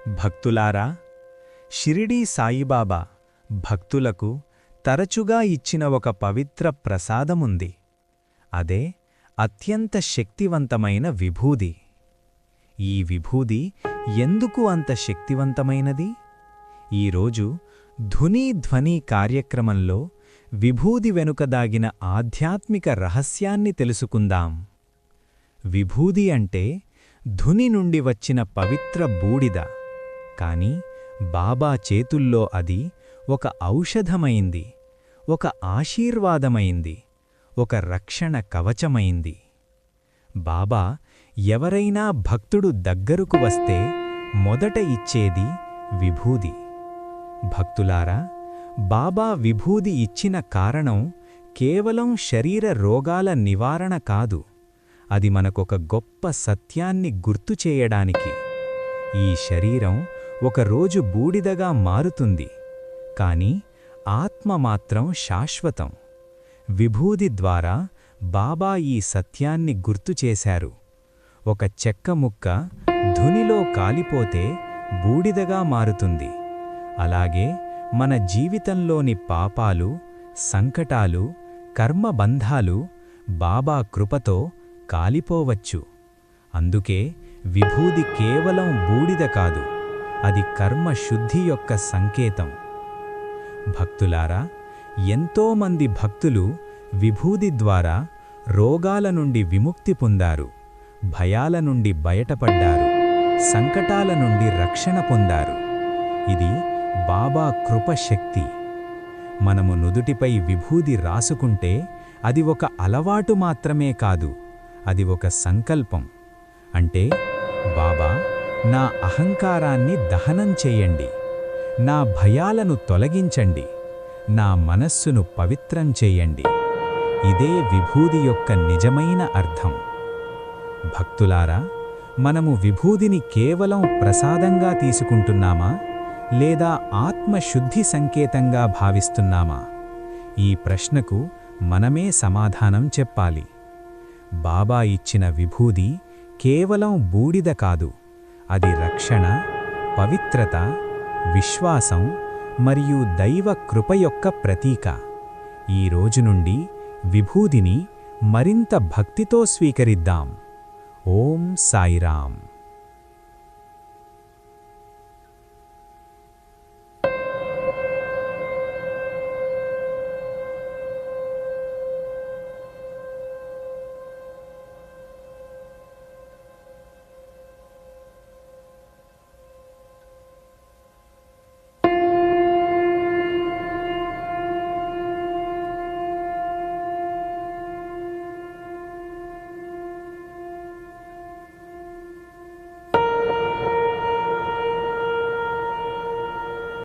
భక్తులారా, షిరిడీ సాయిబాబా భక్తులకు తరచుగా ఇచ్చిన ఒక పవిత్ర ప్రసాదముంది. అదే అత్యంత శక్తివంతమైన విభూది. ఈ విభూది ఎందుకు అంత శక్తివంతమైనది? ఈరోజు ధునీ ధ్వని కార్యక్రమంలో విభూది వెనుక దాగిన ఆధ్యాత్మిక రహస్యాన్ని తెలుసుకుందాం. విభూది అంటే ధుని నుండి వచ్చిన పవిత్ర బూడిద. కాని బాబా చేతుల్లో అది ఒక ఔషధమైంది, ఒక ఆశీర్వాదమైంది, ఒక రక్షణ కవచమైంది. బాబా ఎవరైనా భక్తుడు దగ్గరకు వస్తే మొదట ఇచ్చేది విభూది. భక్తులారా, బాబా విభూది ఇచ్చిన కారణం కేవలం శరీర రోగాల నివారణ కాదు, అది మనకొక గొప్ప సత్యాన్ని గుర్తుచేయడానికి. ఈ శరీరం ఒకరోజు బూడిదగా మారుతుంది, కాని ఆత్మ మాత్రం శాశ్వతం. విభూది ద్వారా బాబా ఈ సత్యాన్ని గుర్తుచేశారు. ఒక చెక్క ముక్క ధునిలో కాలిపోతే బూడిదగా మారుతుంది. అలాగే మన జీవితంలోని పాపాలు, సంకటాలు, కర్మబంధాలు బాబా కృపతో కాలిపోవచ్చు. అందుకే విభూది కేవలం బూడిద కాదు, అది కర్మ శుద్ధి యొక్క సంకేతం. భక్తులారా, ఎంతోమంది భక్తులు విభూది ద్వారా రోగాల నుండి విముక్తి పొందారు, భయాల నుండి బయటపడ్డారు, సంకటాల నుండి రక్షణ పొందారు. ఇది బాబా కృపశక్తి. మనము నుదుటిపై విభూది రాసుకుంటే అది ఒక అలవాటు మాత్రమే కాదు, అది ఒక సంకల్పం. అంటే, బాబా, నా అహంకారాన్ని దహనం చేయండి, నా భయాలను తొలగించండి, నా మనస్సును పవిత్రం చేయండి. ఇదే విభూది యొక్క నిజమైన అర్థం. భక్తులారా, మనము విభూదిని కేవలం ప్రసాదంగా తీసుకుంటున్నామా, లేదా ఆత్మశుద్ధి సంకేతంగా భావిస్తున్నామా? ఈ ప్రశ్నకు మనమే సమాధానం చెప్పాలి. బాబా ఇచ్చిన విభూది కేవలం బూడిద కాదు, అది రక్షణ, పవిత్రత, విశ్వాసం మరియు దైవ కృప యొక్క ప్రతీక. ఈ రోజు నుండి విభూదిని మరింత భక్తితో స్వీకరిద్దాం. ఓం సాయిరాం.